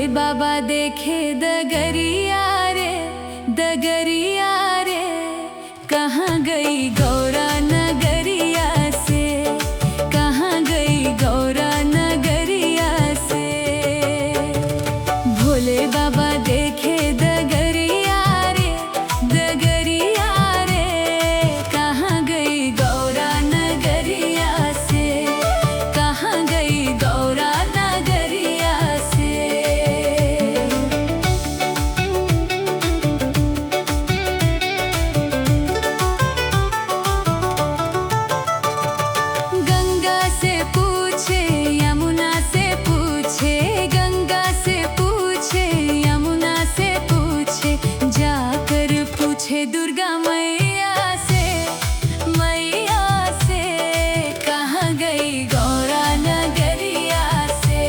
बाबा देखे दगरिया रे, दगरिया रे, कहाँ गई गौरा नगरिया से, कहाँ गई गौरा नगरिया से। भोले बाबा देखे दगरिया रे, दगरिया रे, कहाँ गई गौरा नगरिया से, कहाँ गई गौरा नगरिया से। गंगा से पूछे यमुना से पूछे, गंगा से पूछे यमुना से पूछे, जाकर पूछे दुर्गा मैया से, मैया से, कहाँ गई गौरा नगरिया से,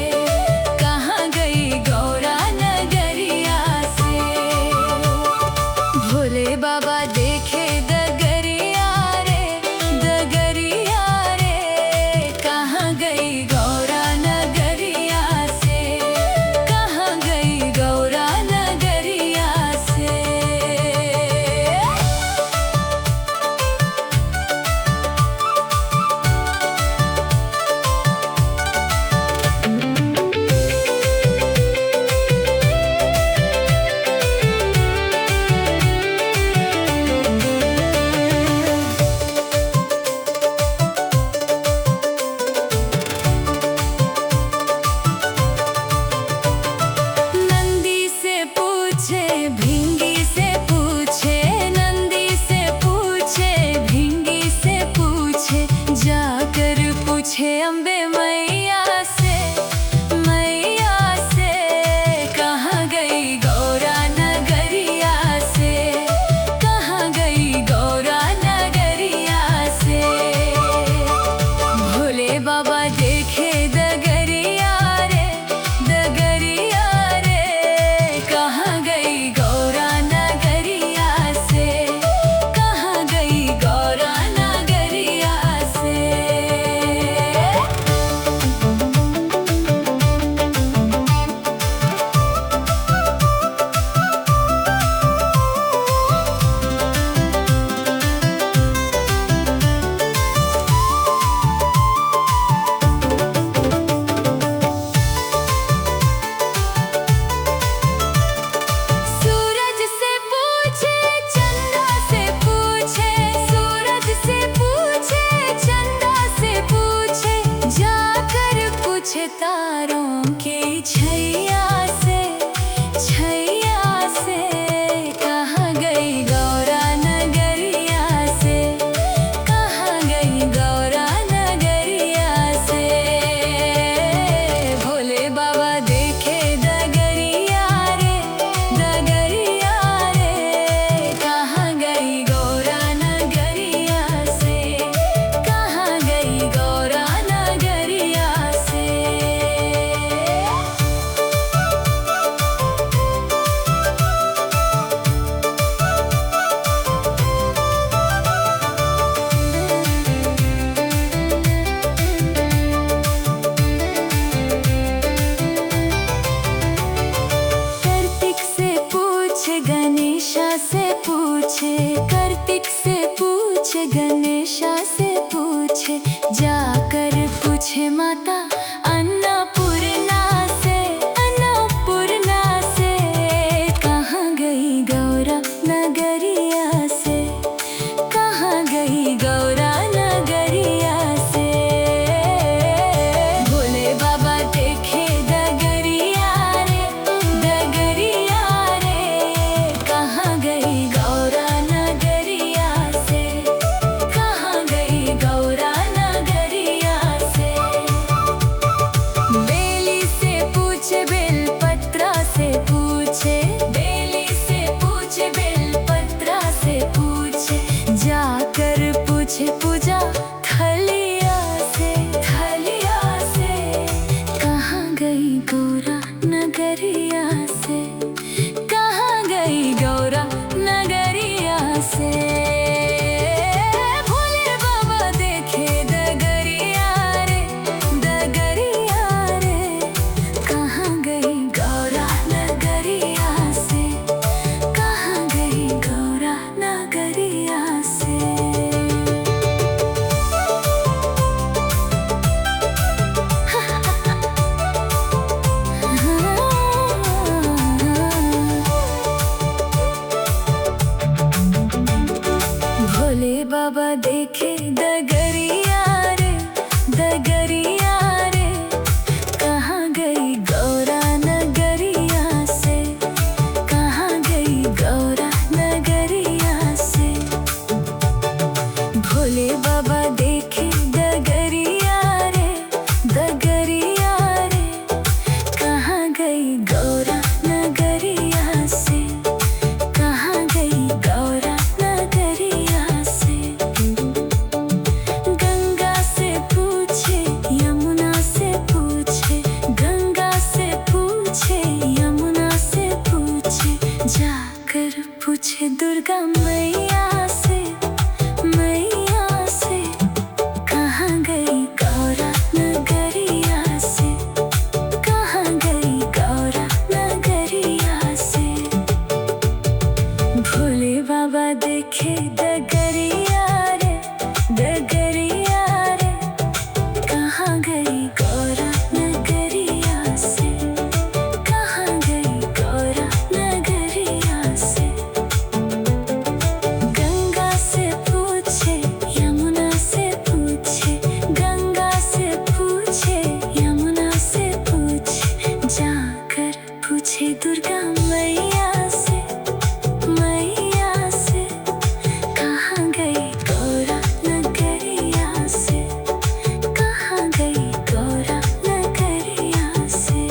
कहाँ गई गौरा नगरिया से। भोले बाबा देखे दगरिया रे, दगरिया रे, कहाँ गई गौरा नगरिया से, कहाँ गई गौरा नगरिया से। नंदी से पूछे भिंगी से पूछे, नंदी से पूछे भिंगी से पूछे, जाकर पूछे अम्बे मैया से, मैया से, कहाँ गई गौरा नगरिया से, कहाँ गई गौरा नगरिया से। भोले बाबा देखे दगरिया रे, दगरिया रे, कहाँ गई गौरा नगरिया से, कहाँ गई गौरा नगरिया से। सूरज से पूछे चंदा से पूछे, सूरज से पूछे चंदा से पूछे, जाकर पूछे तारों की छैया से, छैया से, कहाँ गई गौरा नगरिया से, कहाँ गई गौरा नगरिया से। भोले बाबा देखे दगरिया रे, दगरिया रे, कहाँ गई गौरा नगरिया से, कहाँ गई गौरा नगरिया से। कार्तिक से पूछे गणेशा से पूछे, कार्तिक से पूछे गणेशा से पूछे, जाकर पूछे माता अन्नपूर्णा से, अन्नपूर्णा से, कहाँ गई गौरा नगरिया से, कहाँ गई गौरा नगरिया से। भोले बाबा देखे दगरिया रे, दगरिया रे, कहाँ गई गौरा नगरिया से, कहाँ गई गौरा नगरिया से। बेली से पूछे बेलपत्रा से पूछे, बेली से पूछे बेलपत्रा से पूछे, जाकर पूछे पूजा थलिया से, थलिया से, कहाँ गई गौरा नगरिया से, कहाँ गई गौरा नगरिया से। भोले बाबा देखे दगरिया रे, दगरिया रे, कहाँ गई गौरा गई गौरा नगरिया से, कहाँ गई गौरा नगरिया से। गंगा से पूछे यमुना से पूछे, गंगा से पूछे यमुना से पूछे, जाकर पूछे दुर्गा मैया से, मैया से। कहाँ गई गौरा नगरिया से, कहाँ गई गौरा नगरिया से। भोले बाबा देखे डगरिया रे, डगरिया रे, कहाँ गई गौरा नगरिया से, कहाँ गई गौरा नगरिया से। गंगा से पूछे यमुना से पूछे, गंगा से पूछे यमुना से पूछे, जाकर पूछे दुर्गा मैया से, मैया से। कहाँ गई गौरा नगरिया से, कहाँ गई गौरा नगरिया से।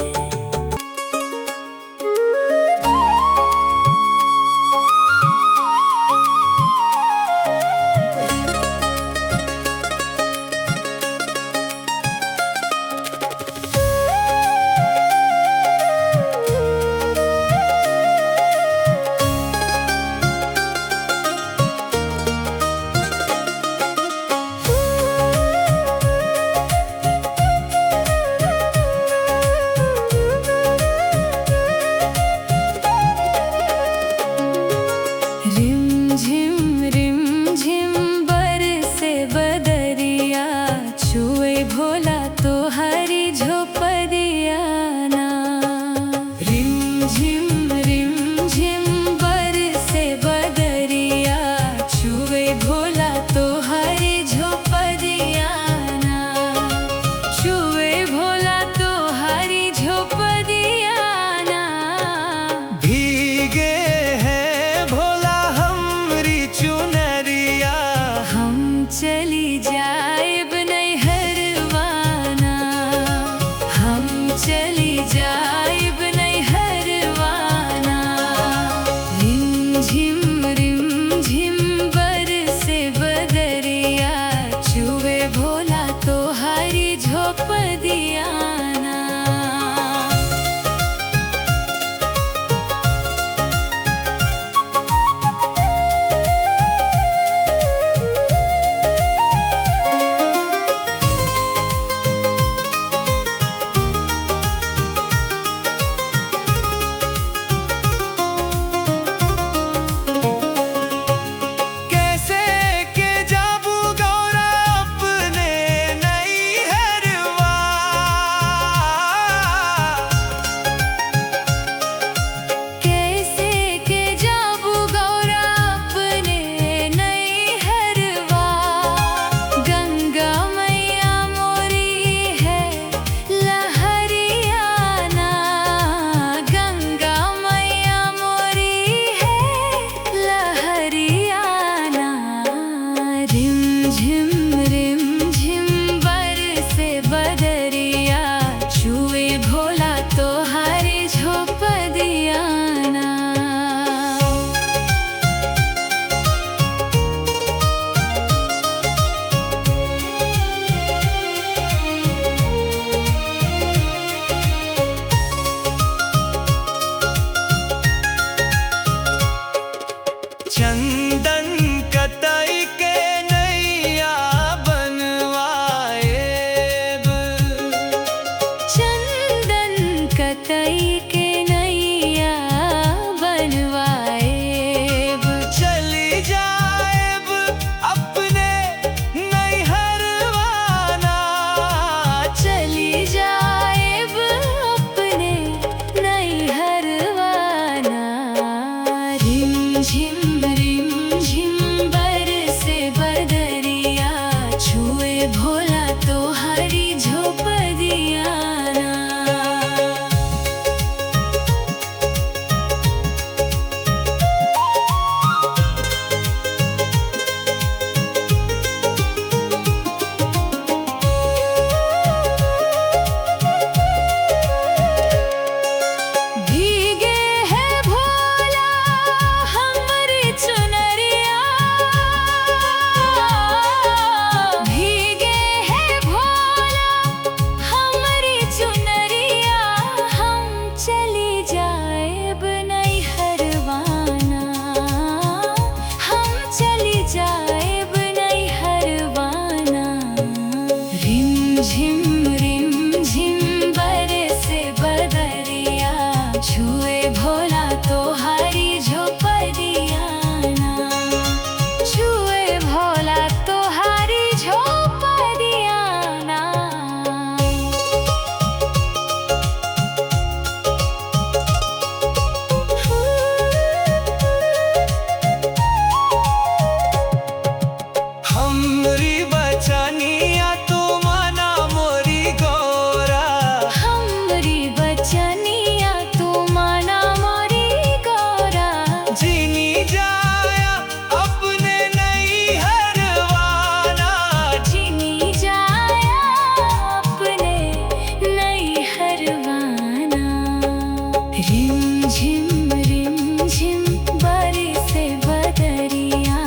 रिम झिम बरसे बदरिया,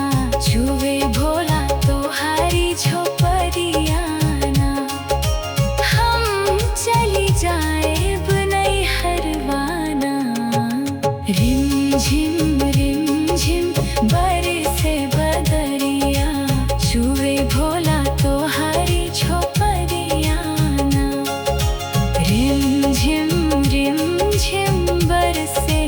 छुए भोला तोहारी झोपड़िया ना। हम चली जाएब नैहरवाना। रिम झिम बरसे बदरिया, छुए भोला तोहारी झोपड़िया ना। रिम झिम बरसे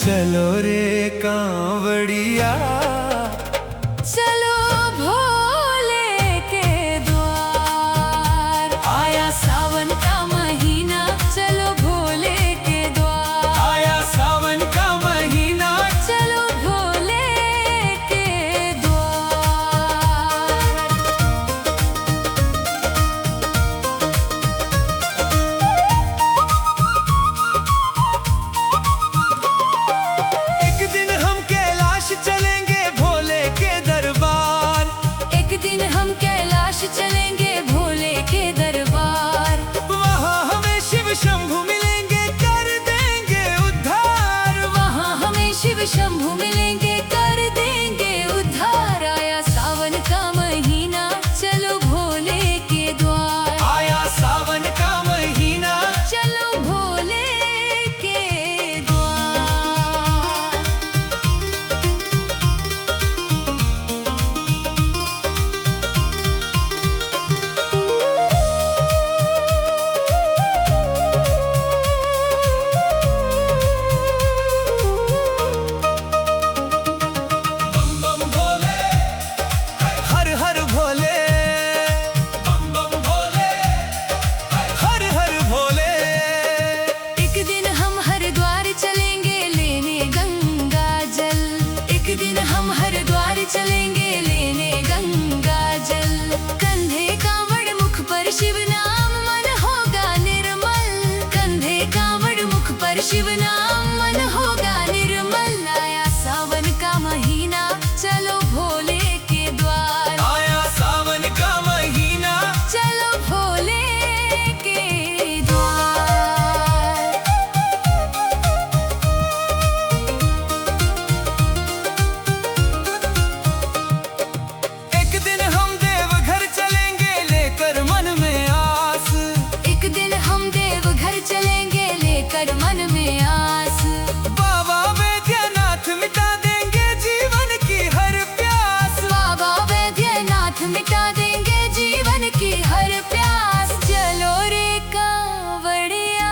चलो रे कांवड़िया, चलो भोले के द्वार। आया सावन का महीना, चलो भोले के द्वार। आया सावन का महीना, चलो भोले के द्वार। एक दिन हम कैलाश चलेंगे भोले के दरबार। एक दिन हम कैलाश चलेंगे भोले के दरबार। वहाँ हमें शिव शंभु मिलेंगे, कर देंगे उद्धार। वहाँ हमें शिव शंभु मिलेंगे, कर देंगे उद्धार। आया सावन का महीना, चलो भोले के द्वार। आया सावन का महीना, चलो भोले के द्वार। बम बम भोले, हर हर भोले, बम बम भोले, हर हर भोले। एक दिन हम हरिद्वार चलेंगे लेने गंगा जल। एक दिन हम हरिद्वार चलेंगे लेने गंगा जल। कंधे कांवड़ मुख पर शिव नाम, मन होगा निर्मल। कंधे कांवड़ मुख पर शिव नाम, मन होगा निर्मल। आया सावन का महीना, चलो भोले के द्वार। आया सावन का महीना, चलो भोले के द्वार। एक दिन हम देवघर चलेंगे लेकर मन में आस। एक दिन हम देवघर चलेंगे लेकर मन में आस। बाबा वैद्यनाथ मिटा देंगे जीवन की हर प्यास। बाबा वैद्यनाथ मिटा देंगे जीवन की हर प्यास। चलो रे कांवड़िया,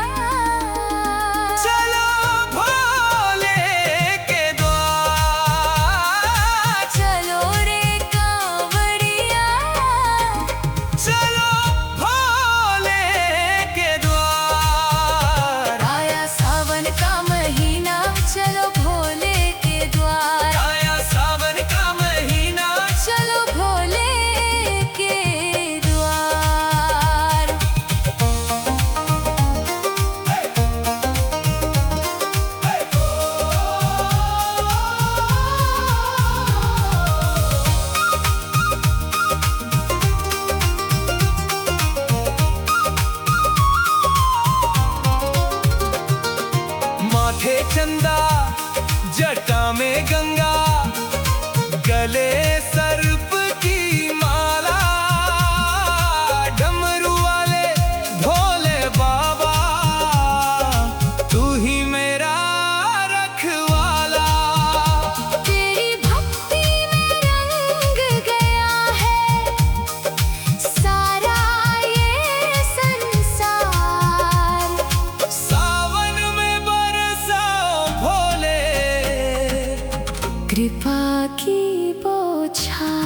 चलो भोले के द्वार। चलो रे कांवड़िया। चलो भोले के द्वार। आया सावन का महीना, चलो भोले के द्वार। आया सावन का महीना, चलो भोले के द्वार। माथे चंदा, जटा में गंगा, गले सर्प की माला। डमरू वाले भोले बाबा, तू ही मेरा रखवाला। तेरी भक्ति में रंग गया है सारा ये संसार। सावन में बरसाओ भोले, कृपा की बौछार।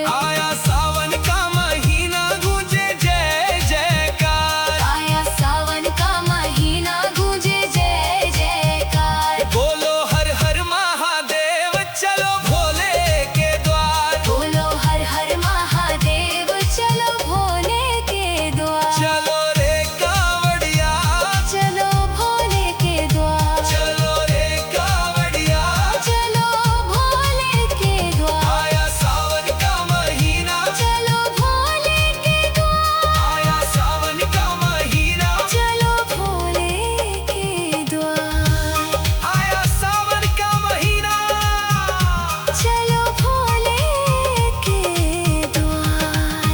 आया सावन का महीना, गूंजे जय जयकार। आया सावन का महीना, गूंजे जय जयकार। बोलो हर हर महादेव, चलो भोले के द्वार। बोलो हर हर महादेव, चलो भोले के द्वार। चलो रे कांवड़िया, चलो भोले के द्वार। चलो रे कांवड़िया। चलो भोले के द्वार। आया सावन का महीना, चलो भोले के द्वार। आया सावन का महीना, चलो भोले के द्वार। आया सावन का महीना। चलो भोले के द्वार।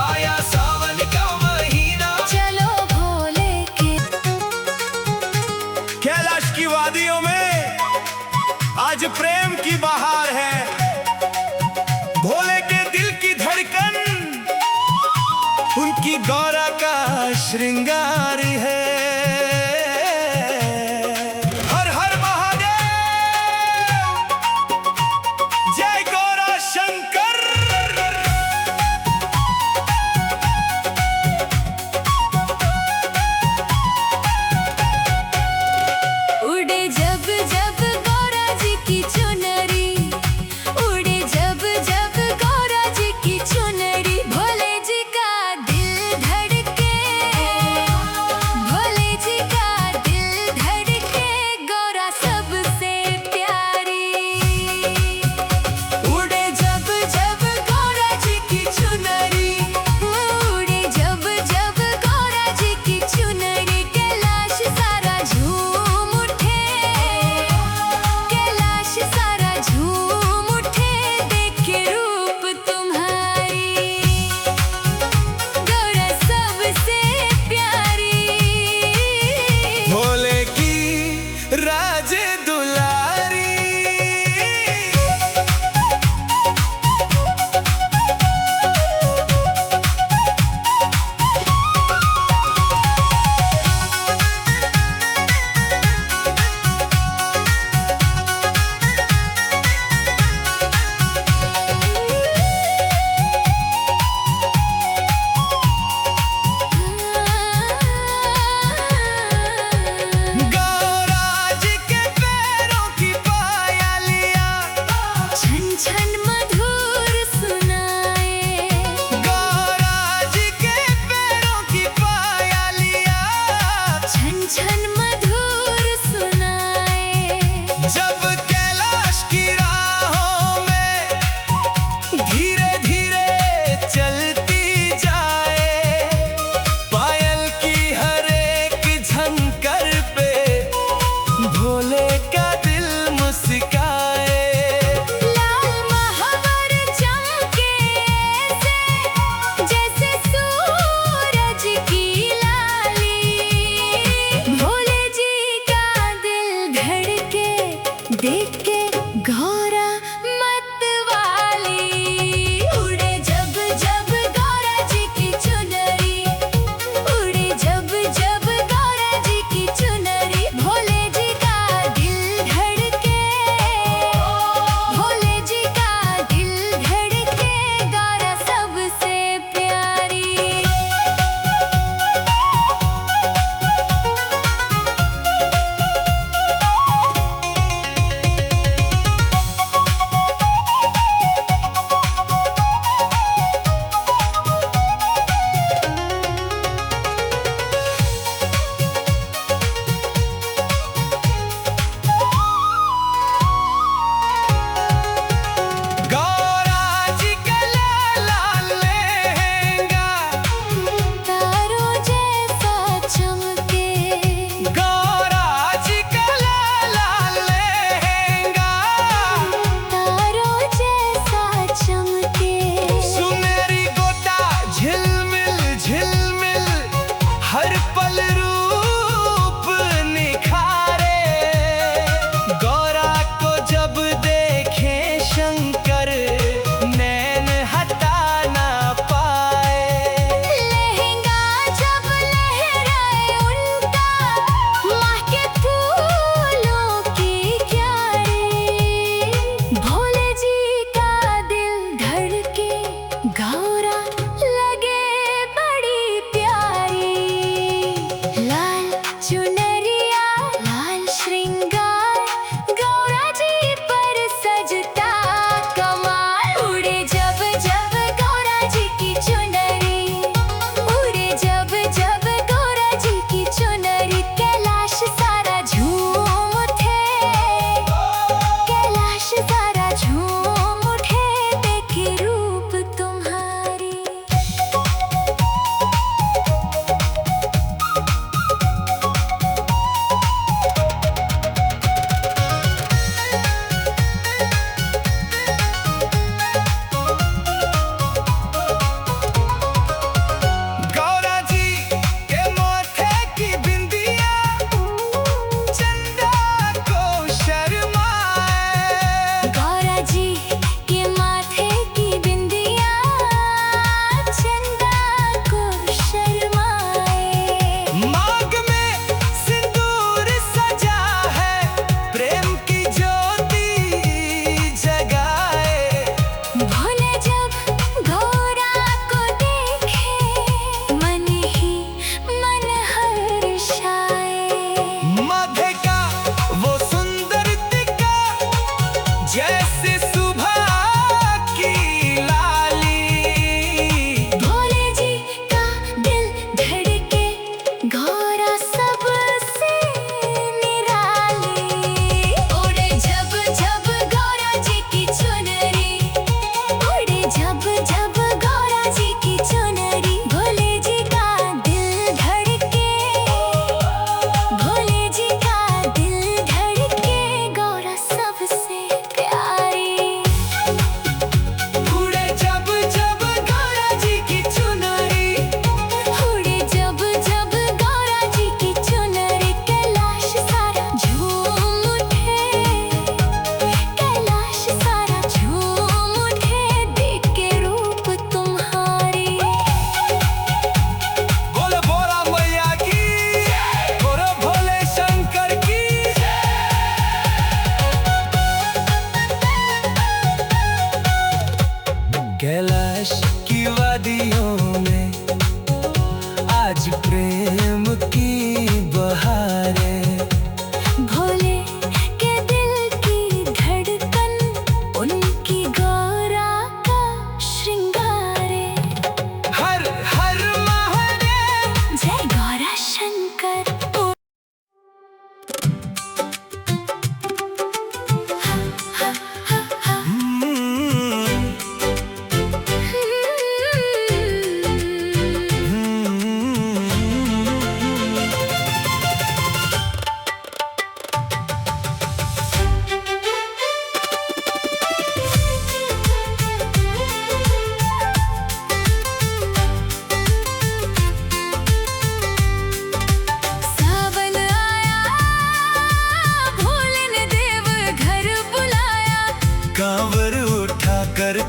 आया सावन का महीना। चलो भोले के। कैलाश की वादियों में आज प्रेम की बहार है। भोले के दिल की धड़कन, उनकी गौरा का श्रृंगार है। हर हर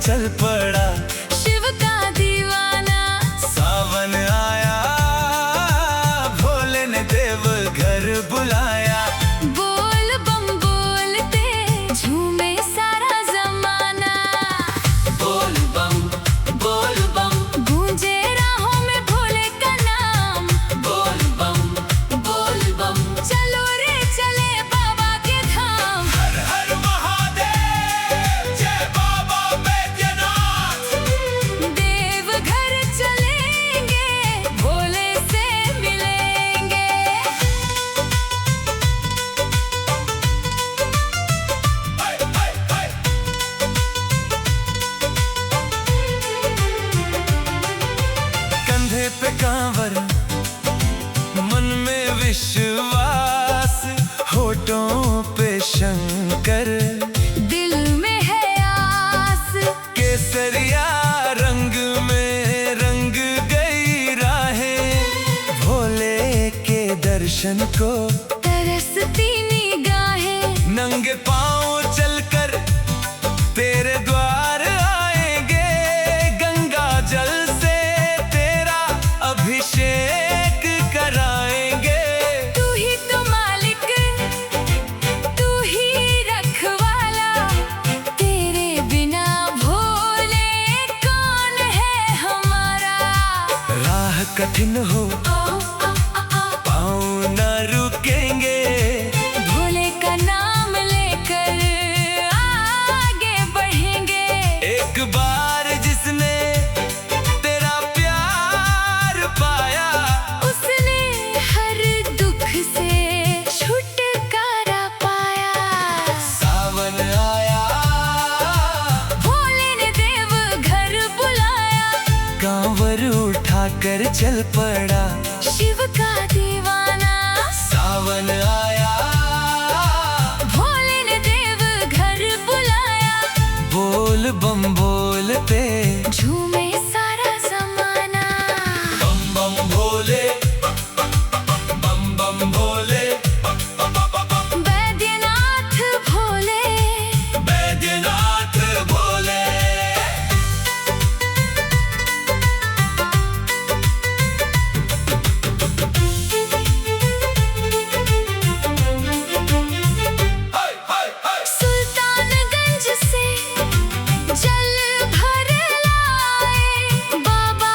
चल पड़ा शिव का दीवाना। सावन आया, भोले ने देव घर बुलाया। बोल बम बोलते झूमे सारा जमाना। बोल बम गूंजे राहों में भोले का नाम। बोल बम चलो रे चले बाबा के धाम। हर हर महादेव, जय बाबा बैद्यनाथ। देवघर चलेंगे, भोले से मिलेंगे। हाय हाय हाय। कंधे पे कांवर, मन में विश्वास, होठों पे शंकर, दिल में है आस। केसरिया रंग में रंग गई राहें। भोले के दर्शन को तरसती निगाहें। नंगे पांव चलकर तेरे द्वार आएंगे। गंगा जल से तेरा अभिषेक कराएंगे। तू ही तो मालिक, तू ही रखवाला। तेरे बिना भोले कौन है हमारा। राह कठिन हो, पाँव न रुकेंगे। भोले का नाम लेकर आगे बढ़ेंगे। एक बार जिसने तेरा प्यार पाया, उसने हर दुख से छुटकारा पाया। सावन आया, भोले ने देव घर बुलाया। कांवर उठाकर चल पड़ा शिव का दीवाना। सावन आया, भोले ने देव घर बुलाया। बोल बम बोलते झूमे सारा जमाना। बम बम भोले, बम बम भोले, बैद्यनाथ भोले। बैद्यनाथ भोले। हाय हाय हाय। सुल्तानगंज से जल भर लाए। बाबा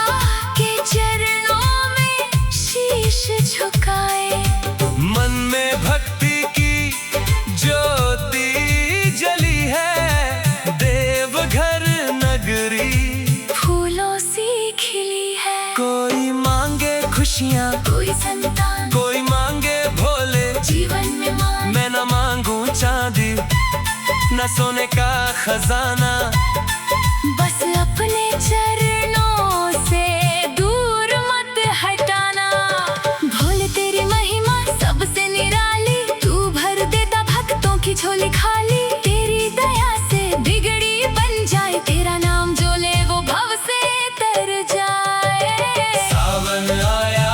के चरणों में शीश झुकाए। मन में भक्ति की ज्योति जली है। देवघर नगरी फूलों सी खिली है। कोई मांगे खुशियाँ, कोई संतान, कोई मांगे भोले। जीवन में मान। मैं न मांगू चांदी, न सोने का खजाना। बस अपने चरणों से दूर मत हटाना। भोले तेरी महिमा सबसे निराली। तू भर देता भक्तों की झोली खाली। तेरी दया से बिगड़ी बन जाए। तेरा नाम जो ले वो भव से तर जाए। सावन आया,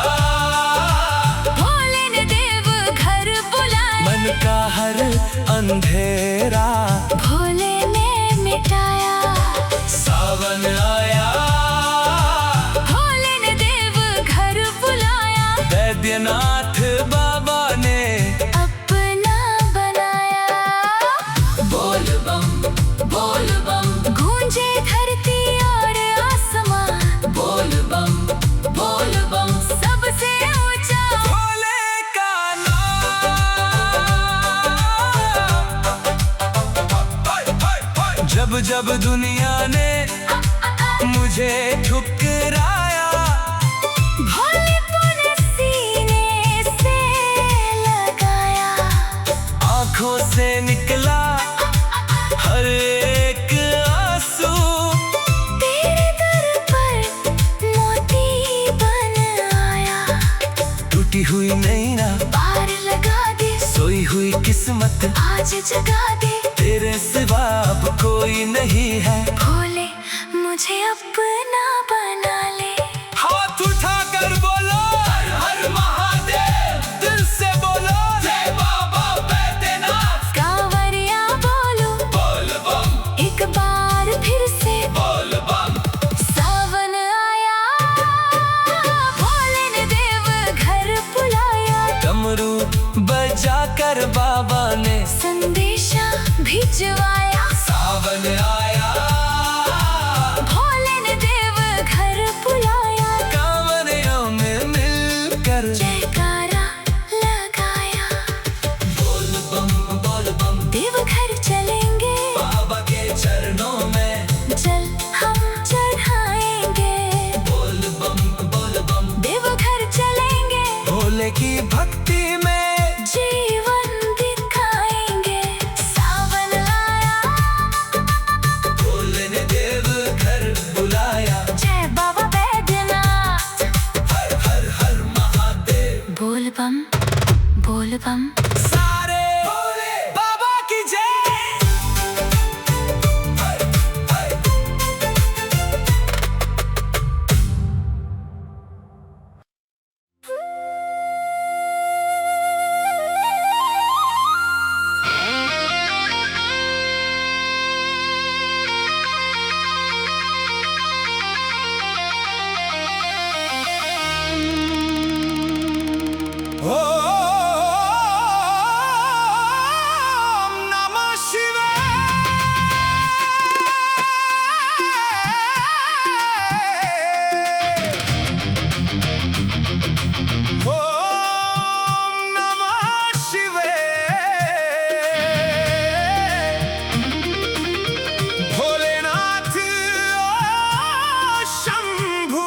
भोले ने देव घर बुलाया। मन का हर अंधेरा भोले ने मिटाया। सावन आया, भोले ने देव घर बुलाया। बैद्यनाथ बाबा ने अपना बनाया। बोल बम गूंजे धरती और आसमां। बोल बम सबसे ऊंचा भोले का नाम। जब जब दुनिया ने मुझे ठुकराया, भोले ने सीने से लगाया। आंखों से निकला हर एक आंसू। तेरे दर पर मोती बन आया। टूटी हुई नैना पार लगा दे। सोई हुई किस्मत आज जगा दे। तेरे सिवा अब कोई नहीं है। भोले मुझे अपना बना ले। हाथ उठाकर बोलो हर हर महादेव। दिल से बोलो जय बाबा बैद्यनाथ। कांवरिया बोलो बोल बम एक बार फिर से कर बाबा ने संदेशा भिजवाया, सावन आया, भोले ने देव घर बुलाया, कांवरियों में मिलकर जयकारा लगाया। बोल बम देव घर चलेंगे, बाबा के चरणों में जल हम चढ़ाएंगे। बोल बम देव घर चलेंगे, भोले की भक्ति में जीवन दिखाएंगे। सावन आया, भोले ने देव घर बुलाया, जय बाबा बैद्यनाथ। हर हर हर महादेव। बोल बम सारे भोले बाबा की जय। हाय हाय ओम नमः शिवाय। ओम नमः शिवाय। भोलेनाथ शंभू।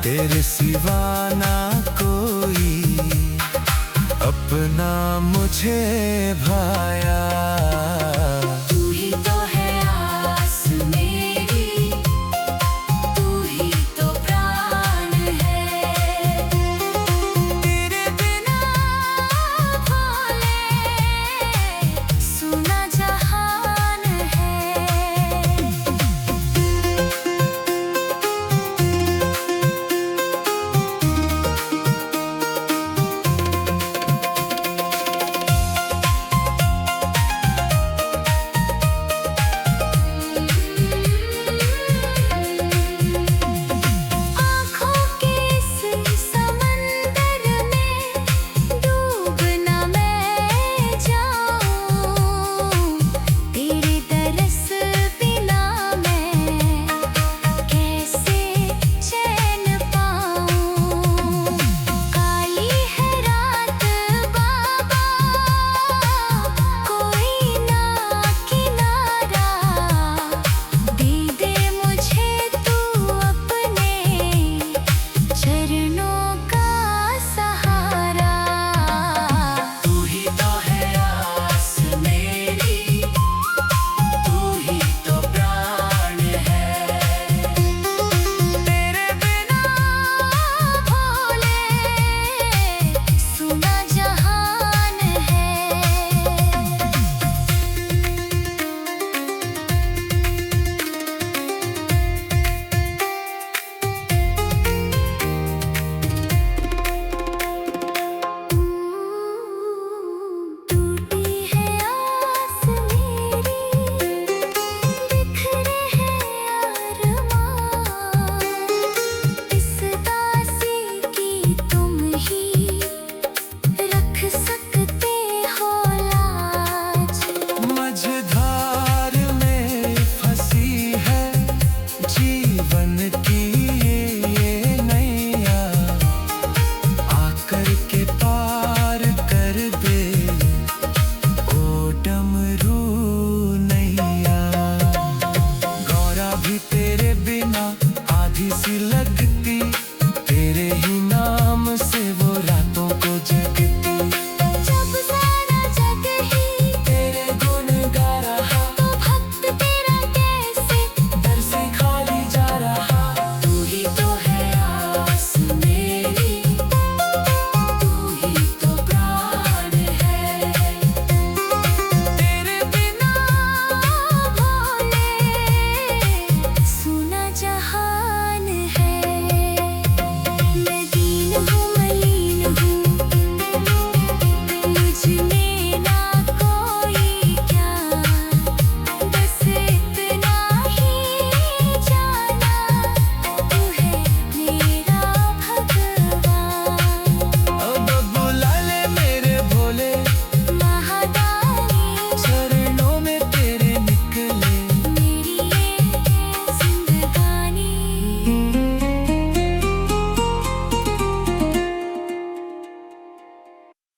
तेरे सिवा ना कोई अपना मुझे भाया।